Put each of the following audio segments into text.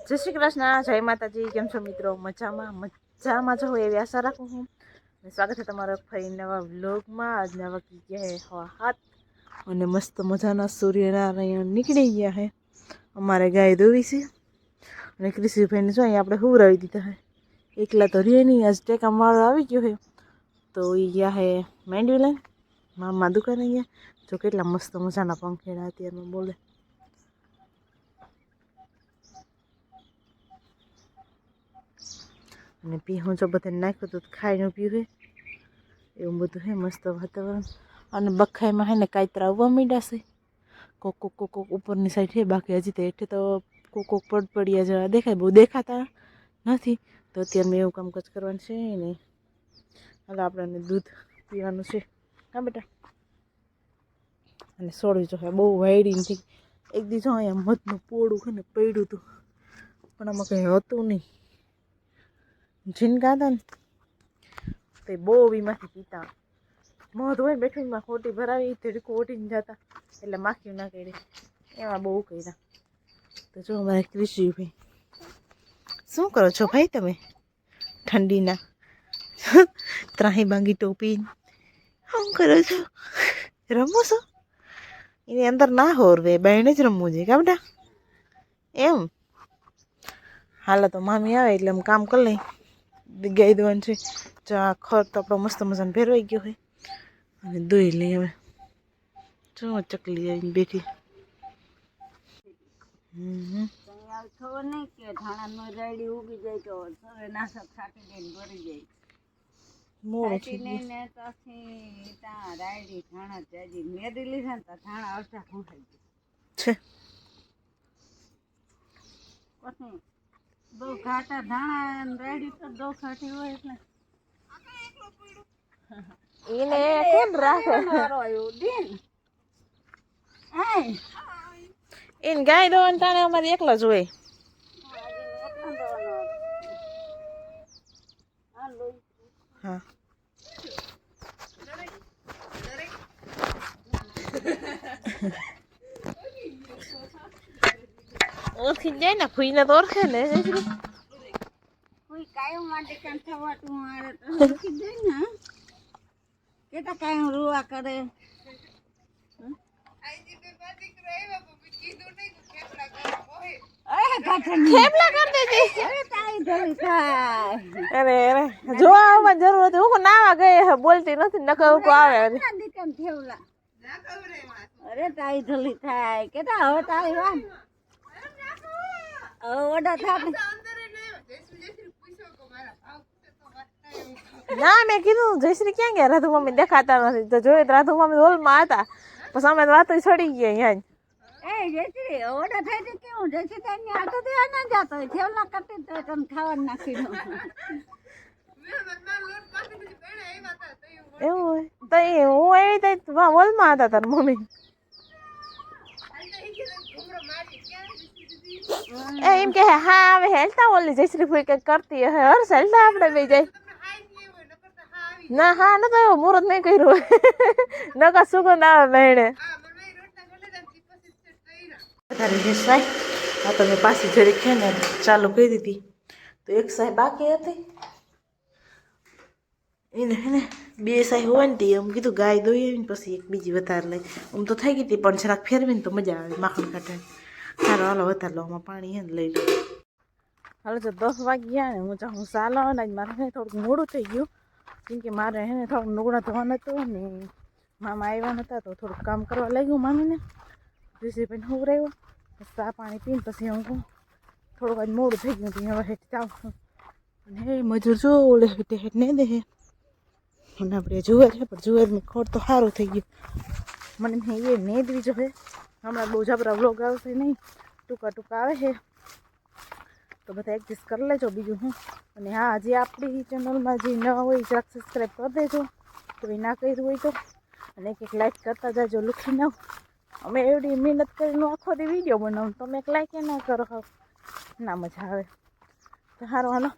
જય શ્રી કૃષ્ણ, જય માતાજી. કેમ છો મિત્રો? મજામાં છો એવી આશા રાખું છું. સ્વાગત છે તમારો ફરી નવા વ્લોગમાં. આજના વખતે ગયા હે હવા હાથ અને મસ્ત મજાના સૂર્યનારાયણ નીકળી ગયા હે. અમારે ગાય દોવી છે અને કૃષિભાઈને જો અહીં આપણે હુવરાવી દીધા હે. એકલા તો રહે નહીં, આજ ટેકા માળો આવી ગયો હે તો એ ગયા હે માંડવી લઈને મામા દુકાને ગયા. જો કેટલા મસ્ત મજાના પંખેડા અત્યારમાં બોલે. અને પીવું જો બધાને નાખ્યું તો ખાઈને પીવે એવું બધું હે. મસ્ત વાતાવરણ અને બખાઈમાં હે ને કાંતરા આવવા માંડ્યા છે. કોક કોક કોક કોક ઉપરની સાઈડ છે, બાકી હજી તો હેઠે તો કોક કોક પડપડિયા જેવા દેખાય, બહુ દેખાતા નથી. તો અત્યારે મેં એવું કામકાજ કરવાનું છે ને હાલ આપણને દૂધ પીવાનું છે. હા બેટા, અને સોડવી જો બહુ વાયડી નથી. એક દી જો અહીંયા મધનું પોળું છે ને પડ્યું હતું પણ આમાં કંઈ હતું નહીં. ઝીણકા હતા ને તો બહુ વીમાંથી પીતા મધ હોય બેઠીમાં ખોટી ભરાવી ધડીકો ઓટીને જતા એટલે માખી ના કરી એમાં બહુ કર્યા. તો જો અમારે કૃષિભાઈ શું કરો છો ભાઈ તમે? ઠંડીના ત્રાહી બાંગી ટોપી શું કરો છો? રમો છો? એની અંદર ના હોરવે બાયણે જ રમવું જોઈએ કા બેટા? એમ હાલો તો મામી આવે એટલે કામ કરી લઈ. ગાય દોવાનું છે. ચા ખર તો આપણો મસ્ત મજાને ભેરવાઈ ગયો હોય અને દોઈ લઈ. હવે જો ચકલી આવીને બેઠી. ખબર નહીં કે ધાણા રાયડી ઉગી જાય તો સવે નાશક છાંટી દઈને ભરી જાય. છાંટીને ને પછી ત્યાં રાયડી ધાણા જાજી મેરી લીધા ને તો ધાણા અડધા ઘૂંસાઈ ગયા પછી બહુ ઘાટા ધાણા રાયડી તો દો ખાટી હોય એટલે એને કોણ રાખે? એને ગાય દોવાનું તાણે અમારે એકલા જ હોય. હા ઓળખી જાય ને ફૂઈને તો ઓળખે ને. કોઈ કાયમ માટે કામ થવાતું મારે તો ઓળખી જાય ને કેતા કાયમ રૂવા કરે. થેપલા કરી દેતી. અરે તારી ધરી થાય. અરે અરે જોવા આવવાની જરૂર હતી. હું નાવા ગઈ બોલતી નથી નકર હું આવે. દીકન થેવલા અરે તારી ધલી થાય કેતા હવે તારી વાત ઓડા થાપ. ના મેં કીધું જયશ્રી ક્યાં ગયા? રાધુ મમ્મી દેખાતા નથી. તો જોયું રાધુ મમ્મી હોલમાં હતા પછી અમે વાતો ચડી ગયા અહીંયા. એ જયશ્રી ઓડા થાય તો કેવું જયશ્રી તારી આટો દેવા ના જાતો હોય થેવલા કરતી તો તને ખાવાનું નાખી દઉં. એવું હોય તો હું એવી તો હોલમાં હતા તાર મમ્મી. એમ કે હા હવે હેલતા ઓલી જયશ્રી ફૂઈ કઈક કરતી હે હર્ષ હેલતા આપણે બે જાય. ના હા ન તો એવું મુહૂર્ત નહીં કર્યું નકા સુગંધ આવે બહેણે. તારી જે સાહેબ હા તો મેં પાછી જરીક છે ને ચાલુ કરી દીધી તો એક સાહેબ બાકી હતી એને હે ને બે સાહેબ હોય ને તે એમ કીધું ગાય દોઈ આવીને પછી એક બીજી વધારે લઈ. આમ તો થઈ ગઈ હતી પણ જરાક ફેરવીને તો મજા આવે માખણ કાઢે. હાલો હાલો વધારે લો આમાં પાણી હે ને લઈ લો. હાલો તો 10 વાગી ગયા ને હું ચાલો ને મારે થોડુંક મોડું થઈ ગયું કેમ કે મારે હે ને થોડુંક લુગડા ધોવાનું હતું ને મામા આવ્યા નતા તો થોડુંક કામ કરવા લાગ્યું મામીને. ઋષિભાઈને હું રહ્યો ચા પાણી પીને પછી હું થોડુંક આજ મોડું થઈ ગયું હતું. હવે હેઠ જાઉં અને હે મજૂર જો ઓલે હેઠે હેઠ નહીં દે અને આપણે જુવાર છે પણ જુવારની ખોટ તો સારું થઈ ગયું. મને એ નેદવી જો હે હમણાં બહુ જબરા વ્લોગ આવશે નહીં, ટૂંકા ટૂંકા આવે છે તો બધા એડજસ્ટ કરી લેજો. બીજું હું અને હા હજી આપણી ચેનલમાં જે ન હોય જરાક સબસ્ક્રાઈબ કરી દેજો તો એ ના કર્યું હોય તો. અને એક લાઈક કરતા જાજો લુખી ના. અમે એવડી મહેનત કરીને આખો દી વિડીયો બનાવું તમે એક લાઈક ના કરો ના મજા આવે. તો સારું હાલો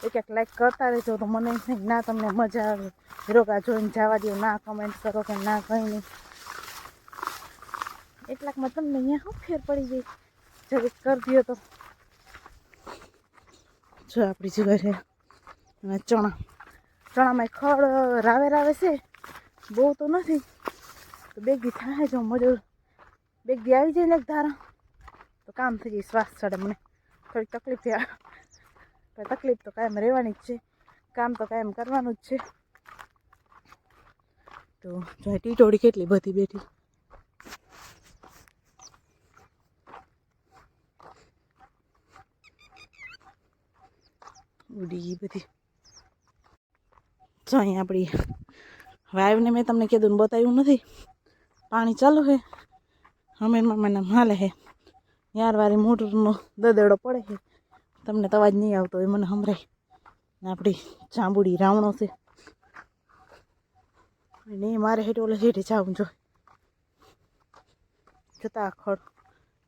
એક લાઈક કરતા રહેજો તો મને ના તમને મજા આવે. રોકા જોઈને જવા દો ના કમેન્ટ કરો કે ના કંઈ નહીં. એટલાકમાં તમને અહીંયા શું ફેર પડી જાય જરીક કરી દો તો જો આપણી જુવાર છે અને ચણામાં ખડ રાવે રાવે છે, બહુ તો નથી. તો બેગી થાય જો મજૂર બેગી આવી જાય ને એક ધારા તો કામ થઈ જાય. શ્વાસ ચડે મને થોડીક તકલીફ થાય, પણ તકલીફ તો કાયમ રહેવાની જ છે, કામ તો કાયમ કરવાનું જ છે. તો જો ટીટોડી કેટલી બધી બેઠી. ઉડી બધી જો અહીં આપણી વાવને મેં તમને કીધું ને બતાવ્યું નથી. પાણી ચાલુ છે, હમીર મામાને હાલે છે. યાર વારી મોટરનો દદેડો પડે છે, તમને તો અવાજ નહીં આવતો હોય મને સંભળાય. ને આપણી જાંબુડી રાવણો છે ને મારે હેઠ ઓલે હેઠે જવું જો જતા ખડ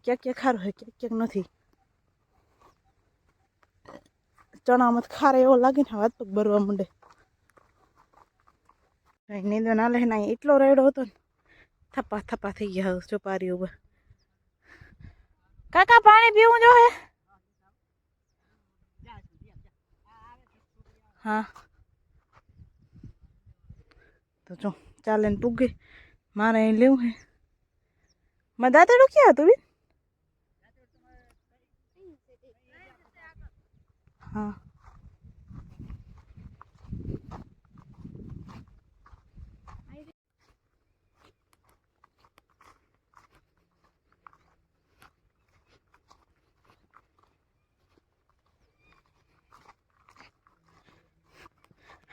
ક્યાંક ક્યાંક ખારું હોય, ક્યાંક ક્યાંક નથી. ચણામાં ખારે એવો લાગે ને હાથ પગ ભરવા માંડે. નીંદવા ના લે ના એટલો રેડો હતો ને થપ્પા થપ્પા થઈ ગયા. જો પારી ઉપર કાકા પાણી પીવું જો હે. હા તો જો ચાલે ને પૂગે મારે અહીં લેવું હે. મારા દાંતેડું ક્યાં હતું બેન? હા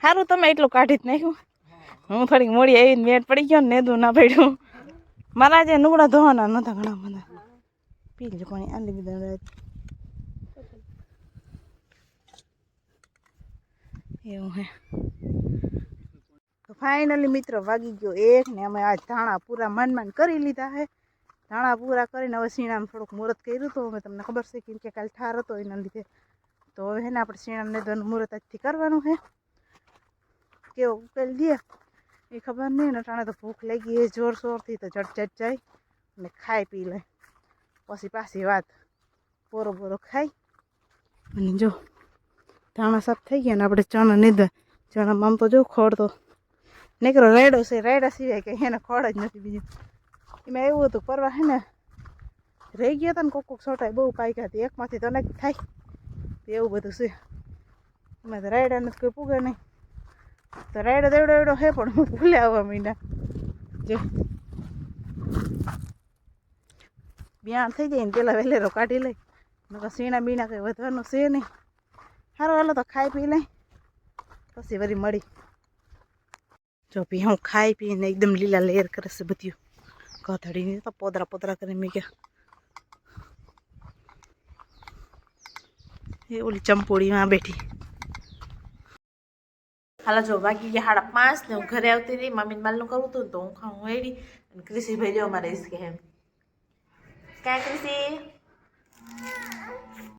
સારું તમે એટલું કાઢી જ નાખ્યું. હું થોડીક મોડી આવીને મેટ પડી ગયો ને નેદું ના પડ્યું. મારા જે નુગડા ધોવાના નતા ઘણા બધા. પી લે પાણી આલી બધા એવું હે. તો ફાઇનલી મિત્રો વાગી ગયો 1 ને અમે આજ ધાણા પૂરા માંડ કરી લીધા હે. ધાણા પૂરા કરીને હવે શીણામાં થોડુંક મુહૂર્ત કર્યું હતું. હવે તમને ખબર છે કે કાલે ઠાર હતો એના લીધે. તો હવે હે ને આપણે શીણાને નેદવાનું મુહૂર્ત આજથી કરવાનું છે. કેવો ઉકેલ દે એ ખબર નહીં ને. ટાણે તો ભૂખ લાગી એ જોરશોરથી તો જટ જાય અને ખાઈ પી લે. પછી પાછી વાત બોરો ખાઈ અને જો ધાણા સાફ થઈ ગયા ને આપણે ચણા નીધા. ચણામાં આમ તો જો ખડ તો નીકળો રેડો છે, રેડા સિવાય કે એને ખડ જ નથી બીજું. એમાં એવું હતું પરવા હે ને રહી ગયા હતા ને કોક છોટાય બહુ પાક્યા હતી, એકમાંથી તો અનેક થાય એવું બધું છે. એમાં તો રાયડા નથી કોઈ પૂગે નહીં. તો રાયડો દેવડો એવડો હે પણ હું ભૂલે આવવા માંડ્યા. જો બિયાણ થઈ જાય ને પેલા વહેલેરો કાઢી લઈ. નકર સીણા બીણા કંઈ વધવાનું છે નહીં. સારું હાલો તો ખાઈ પી લઈ પછી વળી મળી. જો ભી હું ખાઈ પીને એકદમ લીલા લેર કરે છે બધું. ગધડીને તો પોદરા કરીને મેં ગયા એ ઓલી ચંપોડીમાં બેઠી. હાલો જો વાગી ગયા 5:30 ને હું ઘરે આવતી હતી. મમ્મીને માલનું કરવું હતું તો હું ખાઉં હેડી અને ક્રિશી ભાઈ જો અમારે ઈસકે એમ કાંઈ ક્રિશી